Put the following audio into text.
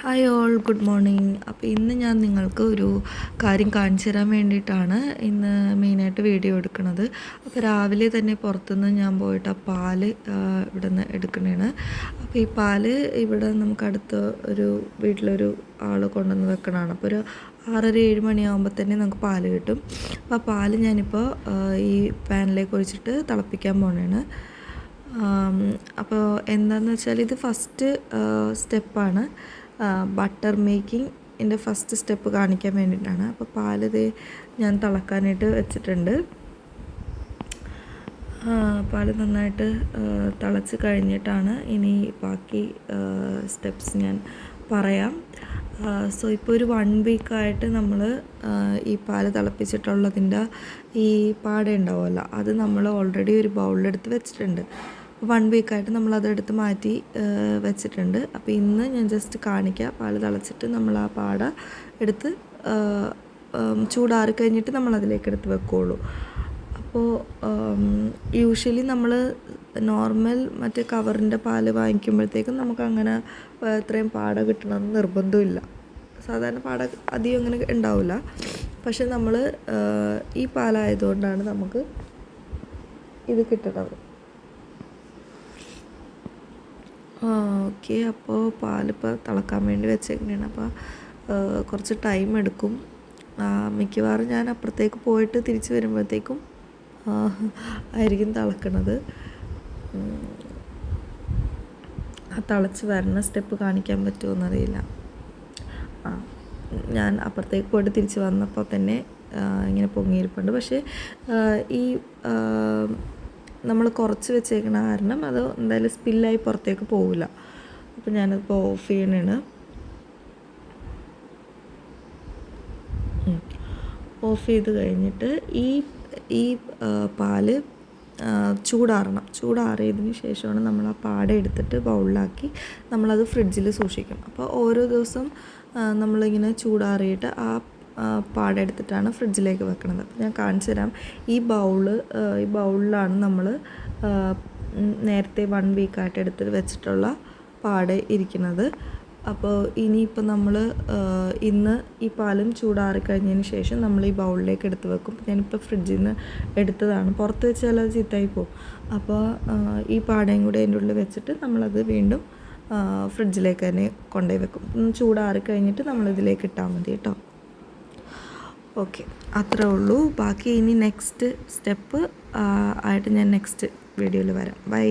Hi all, good morning. അപ്പോൾ ഇന്ന് ഞാൻ നിങ്ങൾക്ക് ഒരു കാര്യം കാണിച്ചു തരാൻ വേണ്ടിയിട്ടാണ് ഇന്ന് മെയിനായിട്ട് വീഡിയോ എടുക്കുന്നത്. അപ്പോൾ രാവിലെ തന്നെ പുറത്തുനിന്ന് ഞാൻ പോയിട്ട് ആ പാല് ഇവിടെ നിന്ന് എടുക്കണതാണ്. അപ്പോൾ ഈ പാല് ഇവിടെ നമുക്ക് അടുത്ത ഒരു വീട്ടിലൊരു ആൾ കൊണ്ടുവന്ന് വെക്കണതാണ്. അപ്പോൾ ഒരു 6:30-7 മണിയാകുമ്പോൾ തന്നെ നമുക്ക് പാല് കിട്ടും. അപ്പോൾ ആ പാല് ഞാനിപ്പോൾ ഈ പാനിലേക്ക് ഒഴിച്ചിട്ട് തിളപ്പിക്കാൻ പോകണതാണ്. അപ്പോൾ എന്താണെന്ന് വെച്ചാൽ ഇത് ഫസ്റ്റ് സ്റ്റെപ്പാണ്. ബട്ടർ മേക്കിങ്ങിൻ്റെ ഫസ്റ്റ് സ്റ്റെപ്പ് കാണിക്കാൻ വേണ്ടിയിട്ടാണ്. അപ്പോൾ പാലിത് ഞാൻ തിളക്കാനായിട്ട് വെച്ചിട്ടുണ്ട്. പാല് നന്നായിട്ട് തിളച്ച് കഴിഞ്ഞിട്ടാണ് ഇനി ബാക്കി സ്റ്റെപ്സ് ഞാൻ പറയാം. സോ ഇപ്പോൾ ഒരു 1 വീക്കായിട്ട് നമ്മൾ ഈ പാല് തിളപ്പിച്ചിട്ടുള്ളതിൻ്റെ ഈ പാട ഉണ്ടാവുമല്ലോ, അത് നമ്മൾ ഓൾറെഡി ഒരു ബൗളിലെടുത്ത് വെച്ചിട്ടുണ്ട്. 1 വീക്കായിട്ട് നമ്മളതെടുത്ത് മാറ്റി വെച്ചിട്ടുണ്ട്. അപ്പോൾ ഇന്ന് ഞാൻ ജസ്റ്റ് കാണിക്കാം. പാല് തിളച്ചിട്ട് നമ്മൾ ആ പാട എടുത്ത് ചൂടാറി കഴിഞ്ഞിട്ട് നമ്മളതിലേക്ക് എടുത്ത് വെക്കുകയുള്ളൂ. അപ്പോൾ യൂഷ്വലി നമ്മൾ നോർമൽ മറ്റേ കവറിൻ്റെ പാല് വാങ്ങിക്കുമ്പോഴത്തേക്കും നമുക്കങ്ങനെ ഇത്രയും പാട കിട്ടണമെന്ന് നിർബന്ധമില്ല. സാധാരണ പാട അധികം അങ്ങനെ ഉണ്ടാവില്ല. പക്ഷെ നമ്മൾ ഈ പാലായതുകൊണ്ടാണ് നമുക്ക് ഇത് കിട്ടുന്നത്. ഓക്കെ, അപ്പോൾ പാലിപ്പോൾ തിളക്കാൻ വേണ്ടി വെച്ചേക്കുന്നതാണ്. അപ്പോൾ കുറച്ച് ടൈം എടുക്കും. മിക്കവാറും ഞാൻ അപ്പുറത്തേക്ക് പോയിട്ട് തിരിച്ച് വരുമ്പോഴത്തേക്കും ആയിരിക്കും തിളക്കണത്. ആ തിളച്ച് വരുന്ന സ്റ്റെപ്പ് കാണിക്കാൻ പറ്റുമോ എന്നറിയില്ല. ഞാൻ അപ്പുറത്തേക്ക് പോയിട്ട് തിരിച്ച് വന്നപ്പോൾ തന്നെ ഇങ്ങനെ പൊങ്ങിയിരിപ്പുണ്ട്. പക്ഷേ ഈ നമ്മൾ കുറച്ച് വെച്ചേക്കണ കാരണം അത് എന്തായാലും സ്പില്ലായി പുറത്തേക്ക് പോവില്ല. അപ്പോൾ ഞാനതിപ്പോൾ ഓഫ് ചെയ്യണതാണ്. ഓഫ് ചെയ്ത് കഴിഞ്ഞിട്ട് ഈ പാല് ചൂടാറിയതിന് ശേഷമാണ് നമ്മൾ ആ പാട എടുത്തിട്ട് ബൗളിലാക്കി നമ്മളത് ഫ്രിഡ്ജിൽ സൂക്ഷിക്കും. അപ്പോൾ ഓരോ ദിവസം നമ്മളിങ്ങനെ ചൂടാറിയിട്ട് ആ പാട എടുത്തിട്ടാണ് ഫ്രിഡ്ജിലേക്ക് വെക്കുന്നത്. അപ്പോൾ ഞാൻ കാണിച്ചു തരാം. ഈ ബൗളിലാണ് നമ്മൾ നേരത്തെ 1 വീക്കായിട്ട് എടുത്തിട്ട് വെച്ചിട്ടുള്ള പാട ഇരിക്കുന്നത്. അപ്പോൾ ഇനിയിപ്പോൾ നമ്മൾ ഇന്ന് ഈ പാലും ചൂടാറി കഴിഞ്ഞതിന് ശേഷം നമ്മൾ ഈ ബൗളിലേക്ക് എടുത്ത് വെക്കും. ഞാനിപ്പോൾ ഫ്രിഡ്ജിൽ നിന്ന് എടുത്തതാണ്. പുറത്ത് വെച്ചാൽ അത് ചീത്തയായി പോകും. അപ്പോൾ ഈ പാടയും കൂടി അതിൻ്റെ ഉള്ളിൽ വെച്ചിട്ട് നമ്മളത് വീണ്ടും ഫ്രിഡ്ജിലേക്ക് തന്നെ കൊണ്ടുപോയി വെക്കും. ചൂടാറി കഴിഞ്ഞിട്ട് നമ്മളിതിലേക്ക് ഇട്ടാൽ മതി കേട്ടോ. ഓക്കെ, അത്രേ ഉള്ളൂ. ബാക്കി ഇനി നെക്സ്റ്റ് സ്റ്റെപ്പ് ആയിട്ട് ഞാൻ നെക്സ്റ്റ് വീഡിയോയിൽ വരാം. ബൈ.